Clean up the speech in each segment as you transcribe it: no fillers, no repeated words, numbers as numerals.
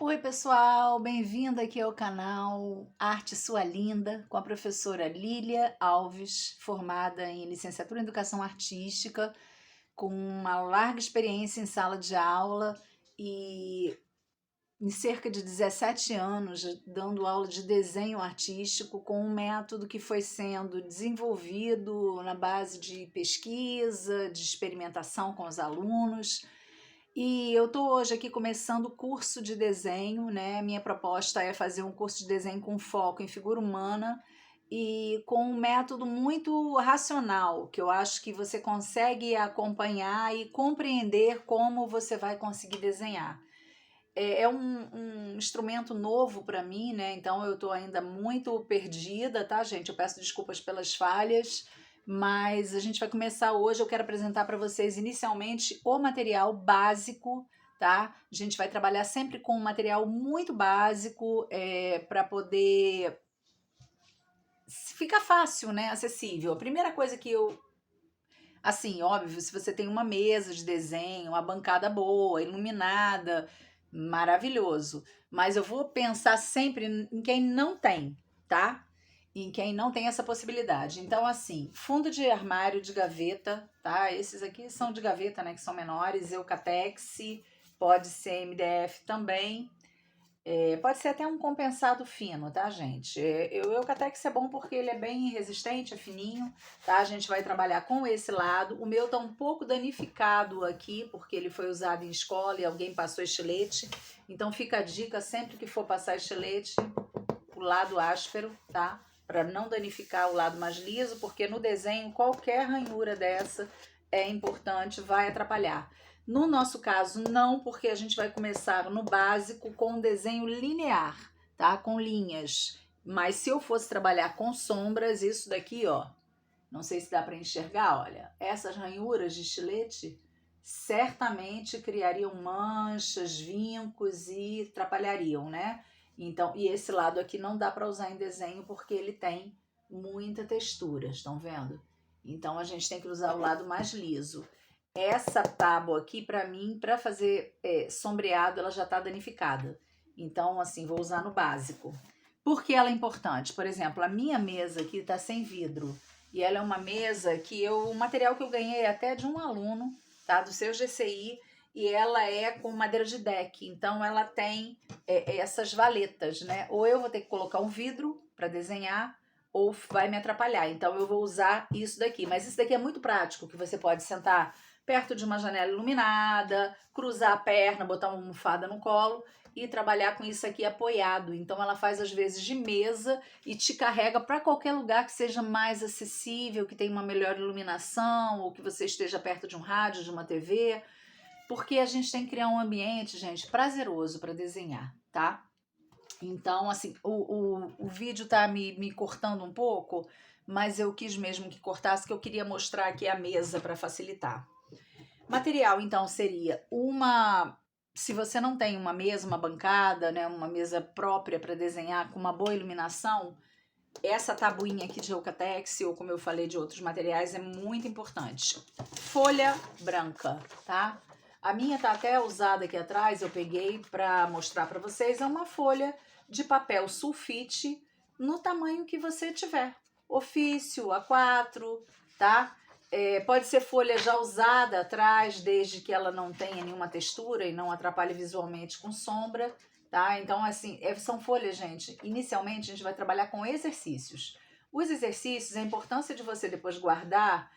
Oi, pessoal, bem-vinda aqui ao canal Arte Sua Linda, com a professora Lília Alves, formada em licenciatura em Educação Artística, com uma larga experiência em sala de aula e em cerca de 17 anos dando aula de desenho artístico com um método que foi sendo desenvolvido na base de pesquisa, de experimentação com os alunos. E eu estou hoje aqui começando o curso de desenho, né? Minha proposta é fazer um curso de desenho com foco em figura humana e com um método muito racional, que eu acho que você consegue acompanhar e compreender como você vai conseguir desenhar. É um instrumento novo para mim, né? Então eu estou ainda muito perdida, tá, gente? Eu peço desculpas pelas falhas, mas a gente vai começar hoje. Eu quero apresentar para vocês inicialmente o material básico, tá? A gente vai trabalhar sempre com um material muito básico para poder ficar fácil, né? Acessível. A primeira coisa que eu assim, óbvio, se você tem uma mesa de desenho, uma bancada boa, iluminada, maravilhoso. Mas eu vou pensar sempre em quem não tem, tá? Em quem não tem essa possibilidade. Então, assim, fundo de armário de gaveta, tá? Esses aqui são de gaveta, né? Que são menores. Eucatex, pode ser MDF também. Pode ser até um compensado fino, tá, gente? O Eucatex é bom porque ele é bem resistente, é fininho, tá? A gente vai trabalhar com esse lado. O meu tá um pouco danificado aqui, porque ele foi usado em escola e alguém passou estilete. Então fica a dica, sempre que for passar estilete, o lado áspero, tá? Para não danificar o lado mais liso, porque no desenho qualquer ranhura dessa é importante, vai atrapalhar. No nosso caso, não, porque a gente vai começar no básico com um desenho linear, tá? Com linhas. Mas se eu fosse trabalhar com sombras, isso daqui, ó, não sei se dá para enxergar, olha, essas ranhuras de estilete certamente criariam manchas, vincos e atrapalhariam, né? Então, e esse lado aqui não dá para usar em desenho porque ele tem muita textura, estão vendo? Então a gente tem que usar o lado mais liso. Essa tábua aqui, para mim, para fazer sombreado, ela já está danificada. Então, assim, vou usar no básico. Por que ela é importante? Por exemplo, a minha mesa aqui está sem vidro. E ela é uma mesa que o material que eu ganhei até de um aluno, tá? Do seu GCI, e ela é com madeira de deck. Então, ela tem essas valetas, né? Ou eu vou ter que colocar um vidro para desenhar, ou vai me atrapalhar. Então, eu vou usar isso daqui. Mas isso daqui é muito prático, que você pode sentar perto de uma janela iluminada, cruzar a perna, botar uma almofada no colo e trabalhar com isso aqui apoiado. Então ela faz às vezes de mesa e te carrega para qualquer lugar que seja mais acessível, que tenha uma melhor iluminação ou que você esteja perto de um rádio, de uma TV, porque a gente tem que criar um ambiente, gente, prazeroso para desenhar, tá? Então, assim, o vídeo tá me cortando um pouco, mas eu quis mesmo que cortasse, que eu queria mostrar aqui a mesa para facilitar. Material, então, seria uma. Se você não tem uma mesa, uma bancada, né, uma mesa própria para desenhar com uma boa iluminação, essa tabuinha aqui de Eucatex, ou como eu falei de outros materiais, é muito importante. Folha branca, tá? A minha tá até usada aqui atrás, eu peguei para mostrar para vocês, é uma folha de papel sulfite no tamanho que você tiver. Ofício, A4, tá? Pode ser folha já usada atrás, desde que ela não tenha nenhuma textura e não atrapalhe visualmente com sombra, tá? Então, assim, são folhas, gente. Inicialmente, a gente vai trabalhar com exercícios. Os exercícios, a importância de você depois guardar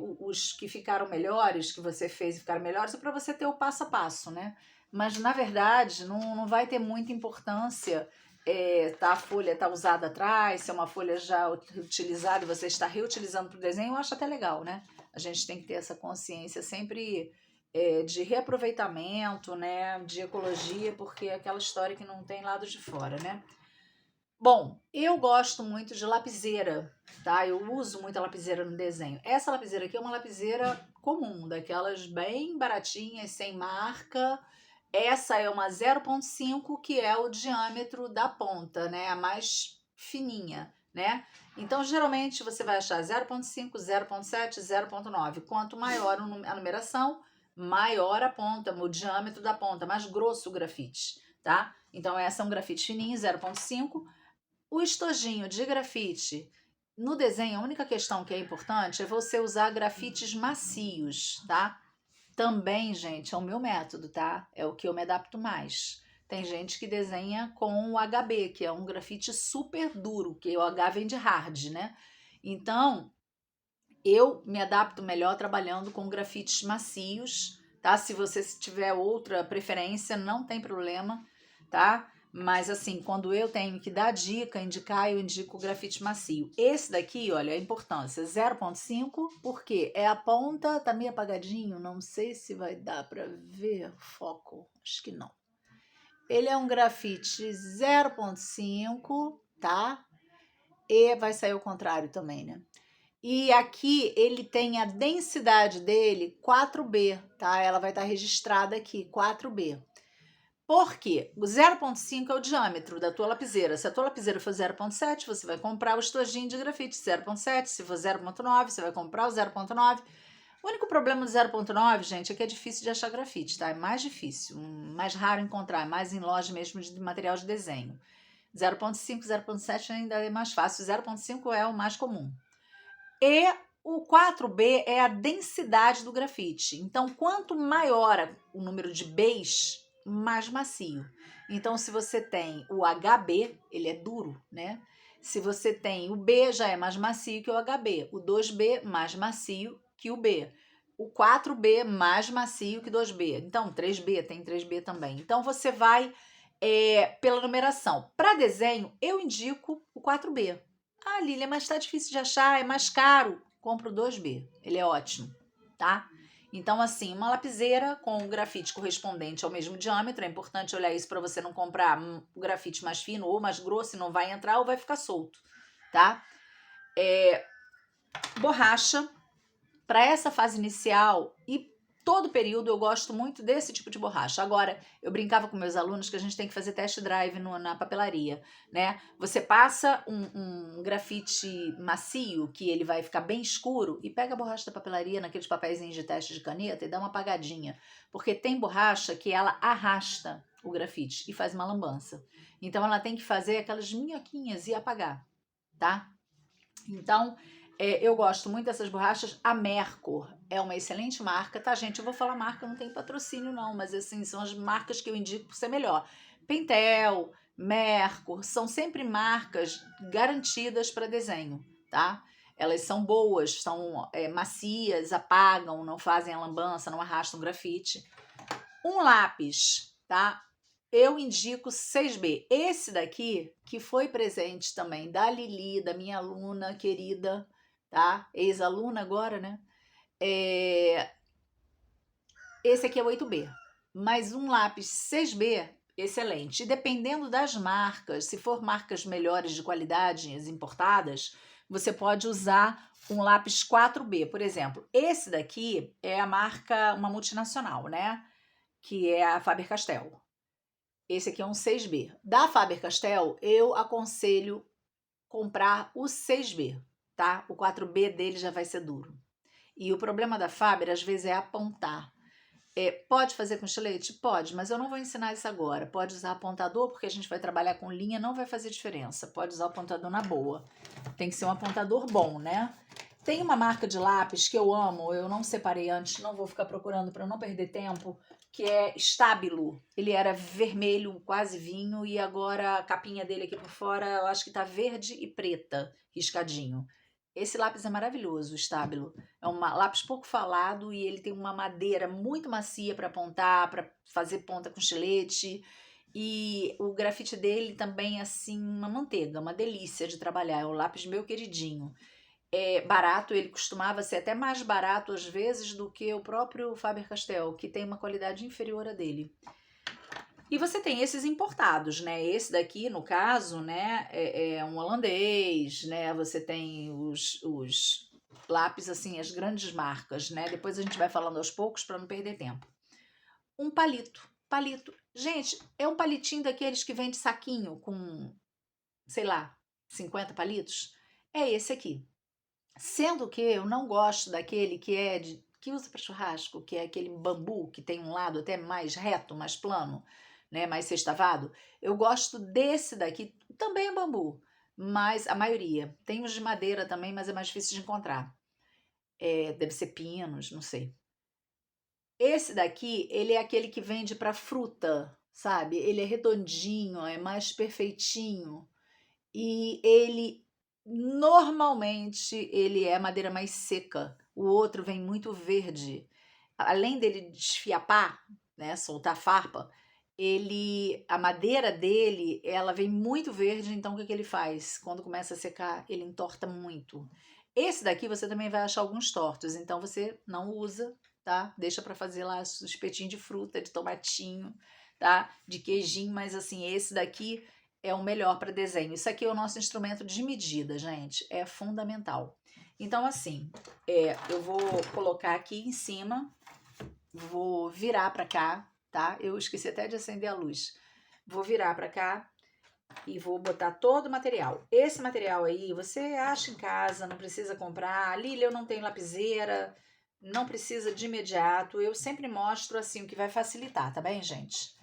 os que ficaram melhores, que você fez e ficaram melhores, é para você ter o passo a passo, né? Mas, na verdade, não vai ter muita importância tá, a folha tá usada atrás, se é uma folha já utilizada e você está reutilizando para o desenho, eu acho até legal, né? A gente tem que ter essa consciência sempre de reaproveitamento, né? De ecologia, porque é aquela história que não tem lado de fora, né? Bom, eu gosto muito de lapiseira, tá? Eu uso muito a lapiseira no desenho. Essa lapiseira aqui é uma lapiseira comum, daquelas bem baratinhas, sem marca. Essa é uma 0,5, que é o diâmetro da ponta, né? A mais fininha, né? Então, geralmente, você vai achar 0,5, 0,7, 0,9. Quanto maior a numeração, maior a ponta, o diâmetro da ponta, mais grosso o grafite, tá? Então essa é um grafite fininho, 0,5. O estojinho de grafite, no desenho, a única questão que é importante é você usar grafites macios, tá? Também, gente, é o meu método, tá? É o que eu me adapto mais. Tem gente que desenha com o HB, que é um grafite super duro, que o H vem de hard, né? Então, eu me adapto melhor trabalhando com grafites macios, tá? Se você tiver outra preferência, não tem problema, tá? Mas assim, quando eu tenho que dar dica, indicar, eu indico o grafite macio. Esse daqui, olha, a importância, 0,5, porque é a ponta, tá meio apagadinho, não sei se vai dar para ver, foco, acho que não. Ele é um grafite 0,5, tá? E vai sair o contrário também, né? E aqui ele tem a densidade dele 4B, tá? Ela vai estar registrada aqui, 4B. Por quê? O 0,5 é o diâmetro da tua lapiseira. Se a tua lapiseira for 0,7, você vai comprar o estojinho de grafite 0,7. Se for 0,9, você vai comprar o 0,9. O único problema do 0,9, gente, é que é difícil de achar grafite, tá? É mais difícil, mais raro encontrar, é mais em loja mesmo de material de desenho. 0,5, 0,7 ainda é mais fácil, 0,5 é o mais comum. E o 4B é a densidade do grafite. Então, quanto maior o número de Bs, mais macio. Então, se você tem o HB, ele é duro, né? Se você tem o B, já é mais macio que o HB. O 2B, mais macio que o B. O 4B, mais macio que 2B. Então, 3B, tem 3B também. Então, você vai pela numeração. Para desenho, eu indico o 4B. Ah, Lília, mas tá difícil de achar, é mais caro. Compra o 2B, ele é ótimo, tá? Então, assim, uma lapiseira com o grafite correspondente ao mesmo diâmetro, é importante olhar isso para você não comprar o grafite mais fino ou mais grosso e não vai entrar ou vai ficar solto, tá? Borracha, para essa fase inicial e todo período eu gosto muito desse tipo de borracha. Agora, eu brincava com meus alunos que a gente tem que fazer test drive na papelaria, né? Você passa um grafite macio, que ele vai ficar bem escuro, e pega a borracha da papelaria naqueles papeizinhos de teste de caneta e dá uma apagadinha. Porque tem borracha que ela arrasta o grafite e faz uma lambança. Então, ela tem que fazer aquelas minhoquinhas e apagar, tá? Então, eu gosto muito dessas borrachas. A Mercor é uma excelente marca, tá, gente? Eu vou falar marca, não tem patrocínio não, mas assim, são as marcas que eu indico por ser melhor. Pentel, Mercor, são sempre marcas garantidas para desenho, tá? Elas são boas, são macias, apagam, não fazem a lambança, não arrastam grafite. Um lápis, tá? Eu indico 6B. Esse daqui, que foi presente também da Lili, da minha aluna querida, tá? Ex-aluna agora, né? Esse aqui é 8B. Mas um lápis 6B, excelente. E dependendo das marcas, se for marcas melhores de qualidade, as importadas, você pode usar um lápis 4B, por exemplo. Esse daqui é a marca, uma multinacional, né? Que é a Faber-Castell. Esse aqui é um 6B. Da Faber-Castell, eu aconselho comprar o 6B, tá? O 4B dele já vai ser duro. E o problema da Faber, às vezes, é apontar. Pode fazer com estilete? Pode, mas eu não vou ensinar isso agora. Pode usar apontador, porque a gente vai trabalhar com linha, não vai fazer diferença. Pode usar o apontador na boa. Tem que ser um apontador bom, né? Tem uma marca de lápis que eu amo, eu não separei antes, não vou ficar procurando para não perder tempo, que é Stabilo. Ele era vermelho, quase vinho, e agora a capinha dele aqui por fora, eu acho que tá verde e preta, riscadinho. Esse lápis é maravilhoso, o Stabilo. É um lápis pouco falado e ele tem uma madeira muito macia para apontar, para fazer ponta com estilete. E o grafite dele também é assim, uma manteiga, uma delícia de trabalhar. É o lápis meu queridinho. É barato, ele costumava ser até mais barato às vezes do que o próprio Faber-Castell, que tem uma qualidade inferior a dele. E você tem esses importados, né? Esse daqui, no caso, né, é um holandês, né? Você tem os lápis, assim, as grandes marcas, né? Depois a gente vai falando aos poucos para não perder tempo. Um palito. Palito. Gente, é um palitinho daqueles que vem de saquinho com, sei lá, 50 palitos. É esse aqui. Sendo que eu não gosto daquele que usa para churrasco, que é aquele bambu que tem um lado até mais reto, mais plano. né, mais sextavado. Eu gosto desse daqui, também é bambu, mas a maioria. Tem os de madeira também, mas é mais difícil de encontrar. Deve ser pinos, não sei. Esse daqui, ele é aquele que vende para fruta, sabe? Ele é redondinho, é mais perfeitinho. E ele, normalmente, ele é madeira mais seca. O outro vem muito verde. Além dele desfiapar, né, soltar farpa, a madeira dele, ela vem muito verde, então o que que ele faz? Quando começa a secar, ele entorta muito. Esse daqui você também vai achar alguns tortos, então você não usa, tá? Deixa para fazer lá os espetinhos de fruta, de tomatinho, tá? De queijinho, mas assim, esse daqui é o melhor para desenho. Isso aqui é o nosso instrumento de medida, gente, é fundamental. Então assim, eu vou colocar aqui em cima, vou virar para cá, tá? Eu esqueci até de acender a luz. Vou virar para cá e vou botar todo o material. Esse material aí você acha em casa, não precisa comprar. Lília, eu não tenho lapiseira, não precisa de imediato. Eu sempre mostro assim o que vai facilitar, tá bem, gente?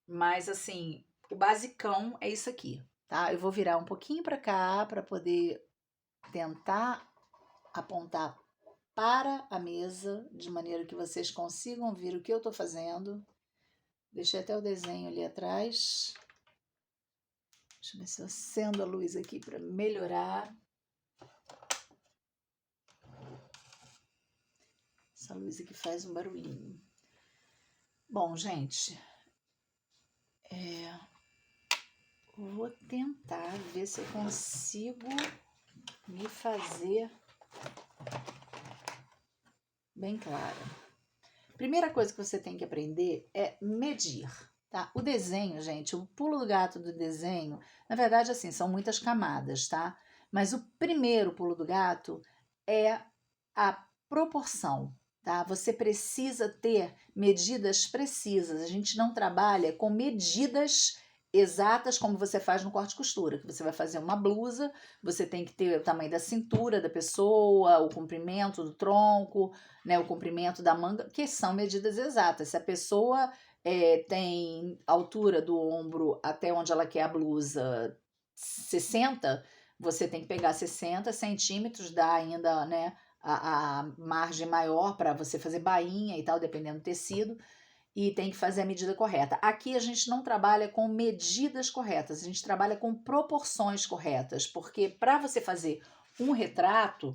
Mas assim, o basicão é isso aqui, tá? Eu vou virar um pouquinho para cá para poder tentar apontar para a mesa, de maneira que vocês consigam ver o que eu estou fazendo. Deixei até o desenho ali atrás. Deixa eu ver se eu acendo a luz aqui para melhorar. Essa luz aqui faz um barulhinho. Bom, gente, vou tentar ver se eu consigo me fazer bem clara. Primeira coisa que você tem que aprender é medir, tá? O desenho, gente, o pulo do gato do desenho, na verdade, assim, são muitas camadas, tá? Mas o primeiro pulo do gato é a proporção, tá? Você precisa ter medidas precisas. A gente não trabalha com medidas exatas como você faz no corte e costura, que você vai fazer uma blusa, você tem que ter o tamanho da cintura da pessoa, o comprimento do tronco, né, o comprimento da manga, que são medidas exatas. Se a pessoa tem altura do ombro até onde ela quer a blusa 60, você tem que pegar 60 centímetros, dá ainda, né, a margem maior para você fazer bainha e tal, dependendo do tecido, e tem que fazer a medida correta. Aqui a gente não trabalha com medidas corretas, a gente trabalha com proporções corretas, porque para você fazer um retrato,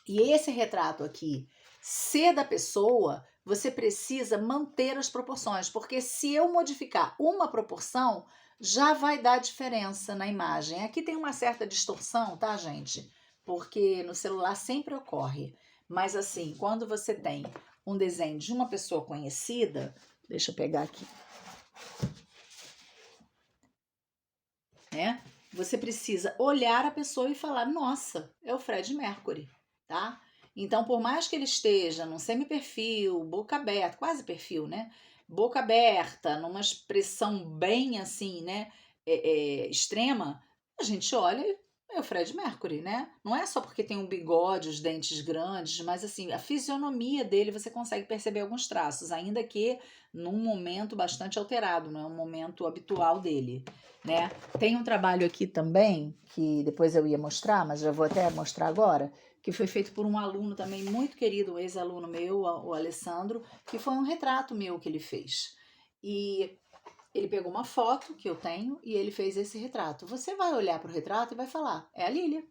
e esse retrato aqui ser da pessoa, você precisa manter as proporções, porque se eu modificar uma proporção, já vai dar diferença na imagem. Aqui tem uma certa distorção, tá, gente? Porque no celular sempre ocorre. Mas assim, quando você tem um desenho de uma pessoa conhecida, deixa eu pegar aqui, né? Você precisa olhar a pessoa e falar: nossa, é o Fred Mercury, tá? Então, por mais que ele esteja num semi-perfil, boca aberta, quase perfil, né? Boca aberta, numa expressão bem assim, né? Extrema, a gente olha e é o Fred Mercury, né? Não é só porque tem um bigode, os dentes grandes, mas assim, a fisionomia dele você consegue perceber alguns traços, ainda que num momento bastante alterado, não é um momento habitual dele, né? Tem um trabalho aqui também, que depois eu ia mostrar, mas já vou até mostrar agora, que foi feito por um aluno também muito querido, um ex-aluno meu, o Alessandro, que foi um retrato meu que ele fez. E ele pegou uma foto que eu tenho e ele fez esse retrato. Você vai olhar para o retrato e vai falar: é a Lília,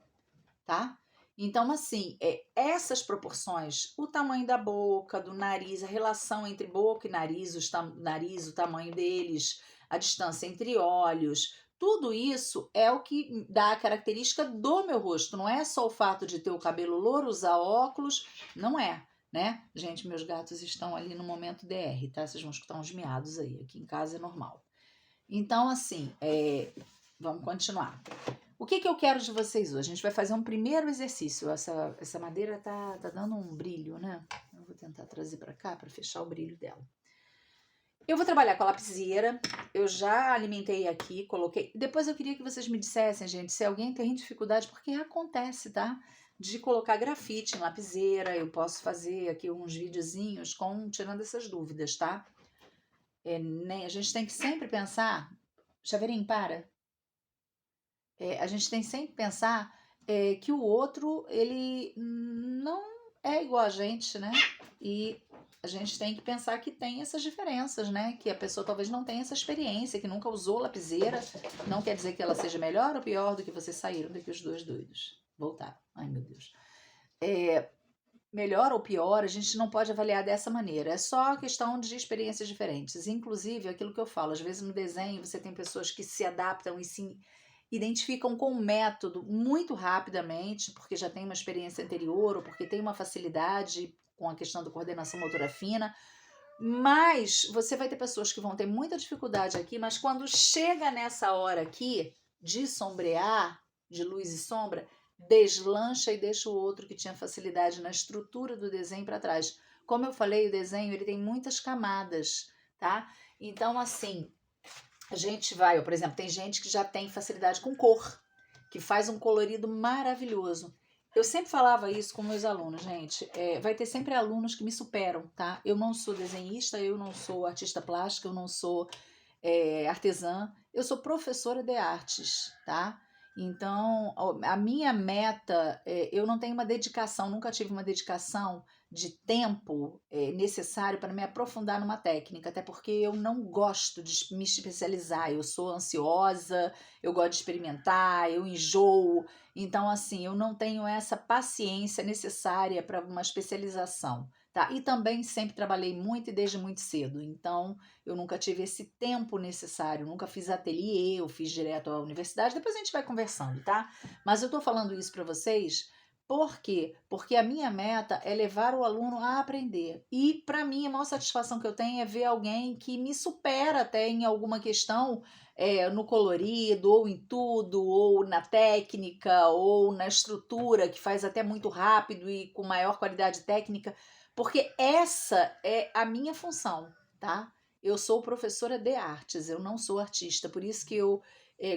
tá? Então, assim, essas proporções, o tamanho da boca, do nariz, a relação entre boca e nariz, nariz, o tamanho deles, a distância entre olhos, tudo isso é o que dá a característica do meu rosto. Não é só o fato de ter o cabelo louro, usar óculos, não é, né? Gente, meus gatos estão ali no momento DR, tá? Vocês vão escutar uns miados aí. Aqui em casa é normal. Então, assim, vamos continuar. O que eu quero de vocês hoje? A gente vai fazer um primeiro exercício. Essa madeira tá dando um brilho, né? Eu vou tentar trazer para cá para fechar o brilho dela. Eu vou trabalhar com a lapiseira. Eu já alimentei aqui, coloquei. Depois eu queria que vocês me dissessem, gente, se alguém tem dificuldade, porque acontece, tá? De colocar grafite em lapiseira. Eu posso fazer aqui uns videozinhos tirando essas dúvidas, tá? A gente tem que sempre pensar, Chaveirinho, para. A gente tem que sempre pensar que o outro, ele não é igual a gente, né? E a gente tem que pensar que tem essas diferenças, né? Que a pessoa talvez não tenha essa experiência, que nunca usou lapiseira, não quer dizer que ela seja melhor ou pior do que vocês saíram daqui os dois doidos. Voltaram. Ai, meu Deus. Melhor ou pior, a gente não pode avaliar dessa maneira. É só questão de experiências diferentes. Inclusive, aquilo que eu falo, às vezes no desenho você tem pessoas que se adaptam e se identificam com o método muito rapidamente, porque já tem uma experiência anterior ou porque tem uma facilidade com a questão da coordenação motora fina. Mas você vai ter pessoas que vão ter muita dificuldade aqui, mas quando chega nessa hora aqui de sombrear, de luz e sombra, deslancha e deixa o outro que tinha facilidade na estrutura do desenho para trás. Como eu falei, o desenho ele tem muitas camadas, tá? Então, assim, a gente vai, por exemplo, tem gente que já tem facilidade com cor, que faz um colorido maravilhoso. Eu sempre falava isso com meus alunos, gente. Vai ter sempre alunos que me superam, tá? Eu não sou desenhista, eu não sou artista plástica, eu não sou artesã, eu sou professora de artes, tá? Então, a minha meta, eu não tenho uma dedicação, nunca tive uma dedicação de tempo necessário para me aprofundar numa técnica, até porque eu não gosto de me especializar, eu sou ansiosa, eu gosto de experimentar, eu enjoo, então, assim, eu não tenho essa paciência necessária para uma especialização, tá? E também sempre trabalhei muito e desde muito cedo, então eu nunca tive esse tempo necessário, nunca fiz ateliê, eu fiz direto à universidade, depois a gente vai conversando, tá? Mas eu tô falando isso para vocês por quê? Porque a minha meta é levar o aluno a aprender. E para mim a maior satisfação que eu tenho é ver alguém que me supera até em alguma questão, no colorido, ou em tudo, ou na técnica, ou na estrutura, que faz até muito rápido e com maior qualidade técnica, porque essa é a minha função, tá? Eu sou professora de artes, eu não sou artista, por isso que eu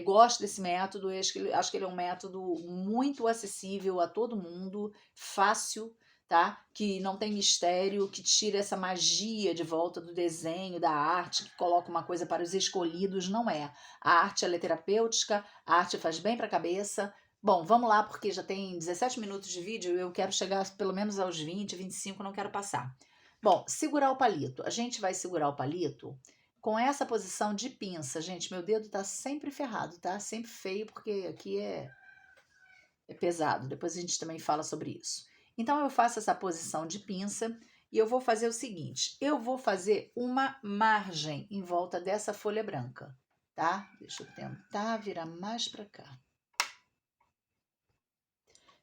gosto desse método, acho que ele é um método muito acessível a todo mundo, fácil, tá? Que não tem mistério, que tira essa magia de volta do desenho, da arte, que coloca uma coisa para os escolhidos, não é. A arte ela é terapêutica, a arte faz bem para a cabeça. Bom, vamos lá, porque já tem 17 minutos de vídeo, eu quero chegar pelo menos aos 20, 25, não quero passar. Bom, segurar o palito. A gente vai segurar o palito com essa posição de pinça. Gente, meu dedo tá sempre ferrado, tá? Sempre feio, porque aqui é pesado. Depois a gente também fala sobre isso. Então, eu faço essa posição de pinça e eu vou fazer o seguinte. Eu vou fazer uma margem em volta dessa folha branca, tá? Deixa eu tentar virar mais para cá.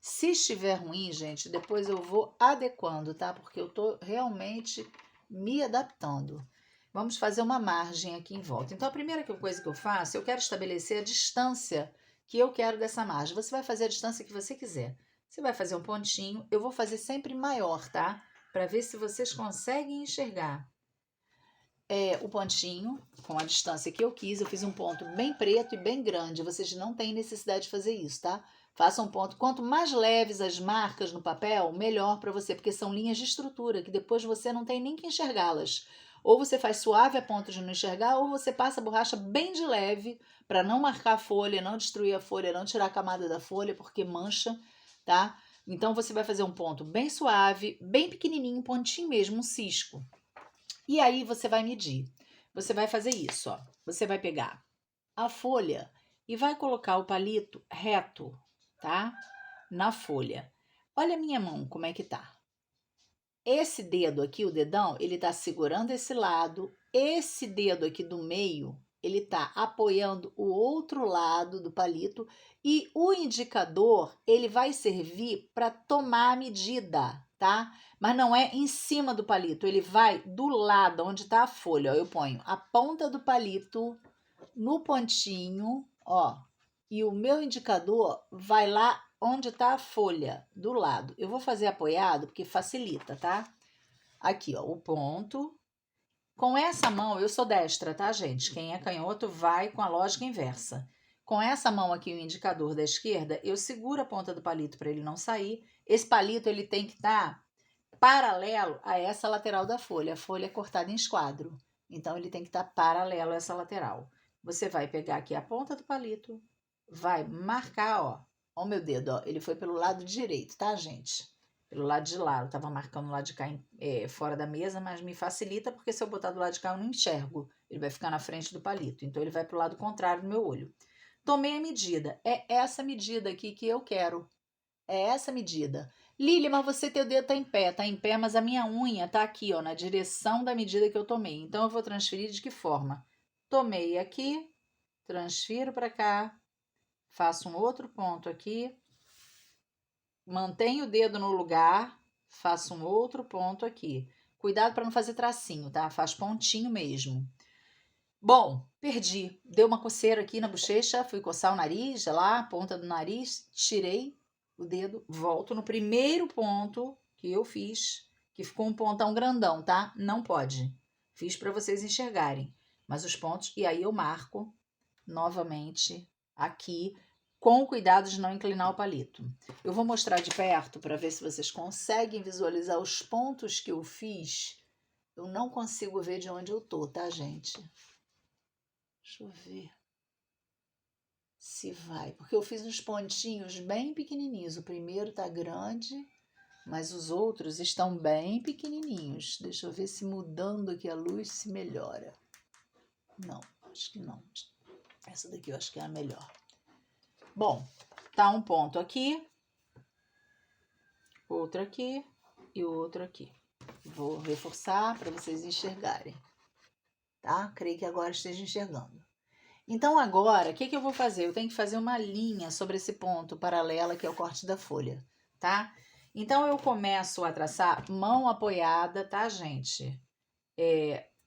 Se estiver ruim, gente, depois eu vou adequando, tá? Porque eu tô realmente me adaptando. Vamos fazer uma margem aqui em volta. Então, a primeira coisa que eu faço, eu quero estabelecer a distância que eu quero dessa margem. Você vai fazer a distância que você quiser. Você vai fazer um pontinho, eu vou fazer sempre maior, tá? Para ver se vocês conseguem enxergar. O pontinho, com a distância que eu quis, eu fiz um ponto bem preto e bem grande. Vocês não têm necessidade de fazer isso, tá? Faça um ponto. Quanto mais leves as marcas no papel, melhor para você, porque são linhas de estrutura que depois você não tem nem que enxergá-las. Ou você faz suave a ponto de não enxergar, ou você passa a borracha bem de leve para não marcar a folha, não destruir a folha, não tirar a camada da folha, porque mancha, tá? Então você vai fazer um ponto bem suave, bem pequenininho, um pontinho mesmo, um cisco. E aí você vai medir. Você vai fazer isso, ó. Você vai pegar a folha e vai colocar o palito reto, tá? Na folha. Olha a minha mão, como é que tá. Esse dedo aqui, o dedão, ele tá segurando esse lado. Esse dedo aqui do meio, ele tá apoiando o outro lado do palito. E o indicador, ele vai servir para tomar a medida, tá? Mas não é em cima do palito, ele vai do lado onde tá a folha. Ó, eu ponho a ponta do palito no pontinho, ó. E o meu indicador vai lá onde está a folha, do lado. Eu vou fazer apoiado porque facilita, tá? Aqui, ó, o ponto. Com essa mão, eu sou destra, tá, gente? Quem é canhoto vai com a lógica inversa. Com essa mão aqui, o indicador da esquerda, eu seguro a ponta do palito para ele não sair. Esse palito, ele tem que estar paralelo a essa lateral da folha. A folha é cortada em esquadro. Então, ele tem que estar paralelo a essa lateral. Você vai pegar aqui a ponta do palito, vai marcar, ó. Ó o meu dedo, ó. Ele foi pelo lado direito, tá, gente? Pelo lado de lá. Eu tava marcando o lado de cá fora da mesa, mas me facilita, porque se eu botar do lado de cá, eu não enxergo. Ele vai ficar na frente do palito. Então, ele vai pro lado contrário do meu olho. Tomei a medida. É essa medida aqui que eu quero. É essa medida. Lili, mas você, teu dedo tá em pé, mas a minha unha tá aqui, ó, na direção da medida que eu tomei. Então, eu vou transferir de que forma? Tomei aqui, transfiro para cá, faço um outro ponto aqui, mantenho o dedo no lugar, faço um outro ponto aqui. Cuidado para não fazer tracinho, tá? Faz pontinho mesmo. Bom, perdi. Deu uma coceira aqui na bochecha, fui coçar o nariz, lá, a ponta do nariz, tirei o dedo, volto no primeiro ponto que eu fiz, que ficou um pontão grandão, tá? Não pode. Fiz para vocês enxergarem. Mas os pontos, e aí eu marco novamente aqui, com cuidado de não inclinar o palito. Eu vou mostrar de perto para ver se vocês conseguem visualizar os pontos que eu fiz. Eu não consigo ver de onde eu tô, tá, gente? Deixa eu ver se vai, porque eu fiz uns pontinhos bem pequenininhos. O primeiro tá grande, mas os outros estão bem pequenininhos. Deixa eu ver se mudando aqui a luz se melhora. Não, acho que não. Essa daqui eu acho que é a melhor. Bom, tá um ponto aqui, outro aqui e outro aqui. Vou reforçar para vocês enxergarem, tá? Creio que agora esteja enxergando. Então, agora, o que eu vou fazer? Eu tenho que fazer uma linha sobre esse ponto paralela, que é o corte da folha, tá? Então, eu começo a traçar mão apoiada, tá, gente?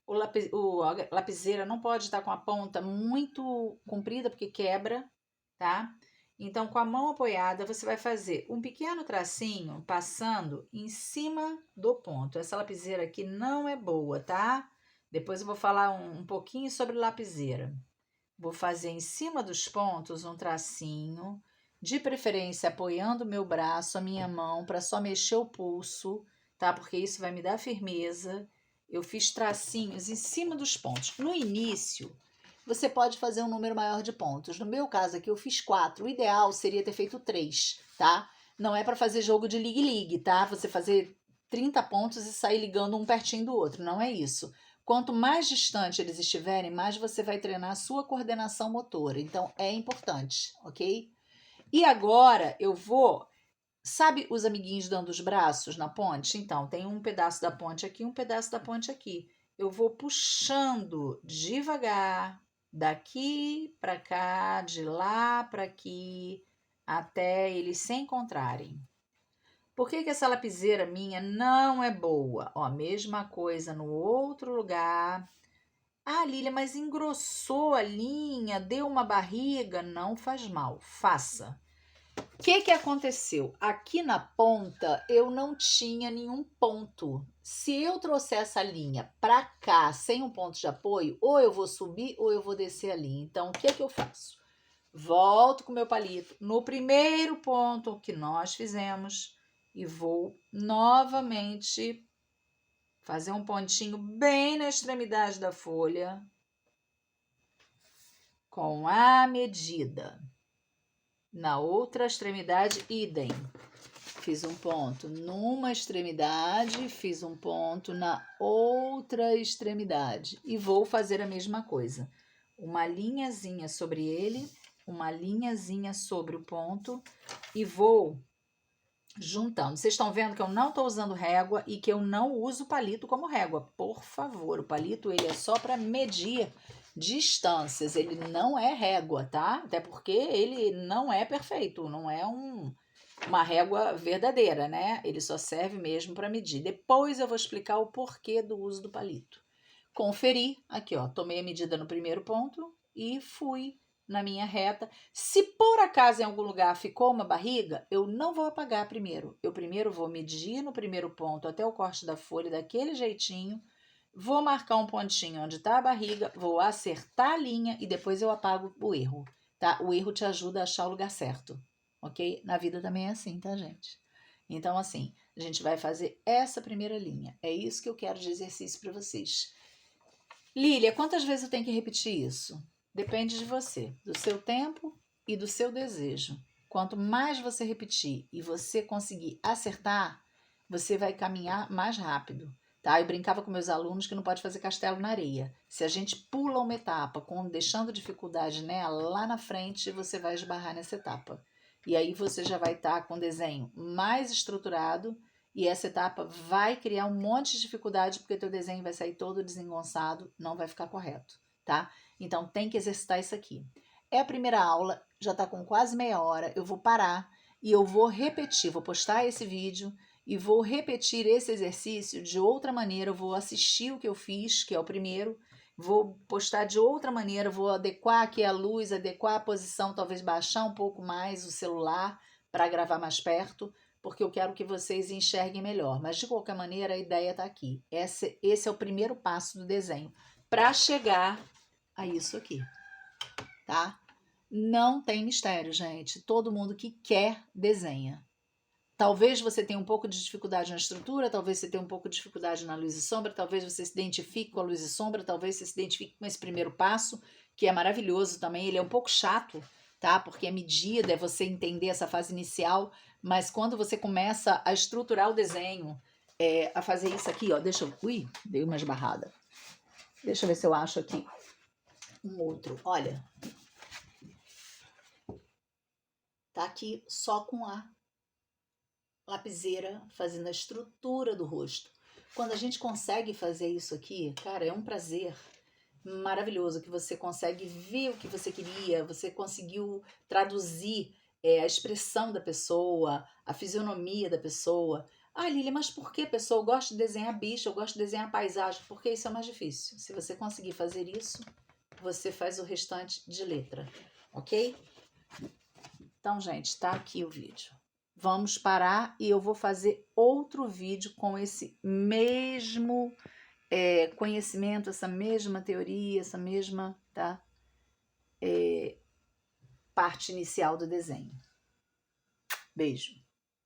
A lapiseira não pode estar com a ponta muito comprida, porque quebra, tá? Então, com a mão apoiada, você vai fazer um pequeno tracinho passando em cima do ponto. Essa lapiseira aqui não é boa, tá? Depois eu vou falar um pouquinho sobre lapiseira. Vou fazer em cima dos pontos um tracinho, de preferência apoiando o meu braço, a minha mão, para só mexer o pulso, tá? Porque isso vai me dar firmeza. Eu fiz tracinhos em cima dos pontos. No início, você pode fazer um número maior de pontos. No meu caso aqui, eu fiz 4. O ideal seria ter feito 3, tá? Não é para fazer jogo de ligue-ligue, tá? Você fazer 30 pontos e sair ligando um pertinho do outro. Não é isso. Quanto mais distante eles estiverem, mais você vai treinar a sua coordenação motora. Então, é importante, ok? E agora eu vou... Sabe os amiguinhos dando os braços na ponte? Então, tem um pedaço da ponte aqui, um pedaço da ponte aqui. Eu vou puxando devagar, daqui para cá, de lá para aqui, até eles se encontrarem. Por que essa lapiseira minha não é boa? Ó, mesma coisa no outro lugar. Ah, Lília, mas engrossou a linha, deu uma barriga. Não faz mal, faça. O que aconteceu? Aqui na ponta eu não tinha nenhum ponto. Se eu trouxer essa linha para cá sem um ponto de apoio, ou eu vou subir ou eu vou descer a linha. Então, o que eu faço? Volto com o meu palito no primeiro ponto que nós fizemos e vou novamente fazer um pontinho bem na extremidade da folha com a medida. Na outra extremidade, idem. Fiz um ponto numa extremidade, fiz um ponto na outra extremidade e vou fazer a mesma coisa. Uma linhazinha sobre ele, uma linhazinha sobre o ponto e vou juntando. Vocês estão vendo que eu não estou usando régua e que eu não uso palito como régua. Por favor, o palito ele é só para medir distâncias, ele não é régua, tá? Até porque ele não é perfeito, não é uma régua verdadeira, né? Ele só serve mesmo para medir. Depois eu vou explicar o porquê do uso do palito. Conferi, aqui ó, tomei a medida no primeiro ponto e fui na minha reta. Se por acaso em algum lugar ficou uma barriga, eu não vou apagar primeiro. Eu primeiro vou medir no primeiro ponto até o corte da folha daquele jeitinho, vou marcar um pontinho onde está a barriga, vou acertar a linha e depois eu apago o erro, tá? O erro te ajuda a achar o lugar certo, ok? Na vida também é assim, tá, gente? Então, assim, a gente vai fazer essa primeira linha. É isso que eu quero de exercício para vocês. Lília, quantas vezes eu tenho que repetir isso? Depende de você, do seu tempo e do seu desejo. Quanto mais você repetir e você conseguir acertar, você vai caminhar mais rápido. Tá? Eu brincava com meus alunos que não pode fazer castelo na areia. Se a gente pula uma etapa, deixando dificuldade nela, lá na frente você vai esbarrar nessa etapa. E aí você já vai estar com o desenho mais estruturado e essa etapa vai criar um monte de dificuldade porque teu desenho vai sair todo desengonçado, não vai ficar correto, tá? Então tem que exercitar isso aqui. É a primeira aula, já está com quase meia hora, eu vou parar e eu vou repetir, vou postar esse vídeo e vou repetir esse exercício de outra maneira, eu vou assistir o que eu fiz, que é o primeiro, vou postar de outra maneira, vou adequar aqui a luz, adequar a posição, talvez baixar um pouco mais o celular para gravar mais perto, porque eu quero que vocês enxerguem melhor. Mas, de qualquer maneira, a ideia está aqui. Esse é o primeiro passo do desenho para chegar a isso aqui, tá? Não tem mistério, gente. Todo mundo que quer desenha. Talvez você tenha um pouco de dificuldade na estrutura, talvez você tenha um pouco de dificuldade na luz e sombra, talvez você se identifique com a luz e sombra, talvez você se identifique com esse primeiro passo, que é maravilhoso também. Ele é um pouco chato, tá? Porque é medida, é você entender essa fase inicial, mas quando você começa a estruturar o desenho, a fazer isso aqui, ó, deixa eu... Ui, dei uma esbarrada. Deixa eu ver se eu acho aqui um outro. Olha. Tá aqui só com a lapiseira fazendo a estrutura do rosto. Quando a gente consegue fazer isso aqui, cara, é um prazer maravilhoso que você consegue ver o que você queria, você conseguiu traduzir a expressão da pessoa, a fisionomia da pessoa. Ah, Lília, mas por que, pessoa? Eu gosto de desenhar bicho, eu gosto de desenhar paisagem, porque isso é mais difícil. Se você conseguir fazer isso, você faz o restante de letra, ok? Então, gente, tá aqui o vídeo. Vamos parar e eu vou fazer outro vídeo com esse mesmo conhecimento, essa mesma teoria, essa mesma parte inicial do desenho. Beijo.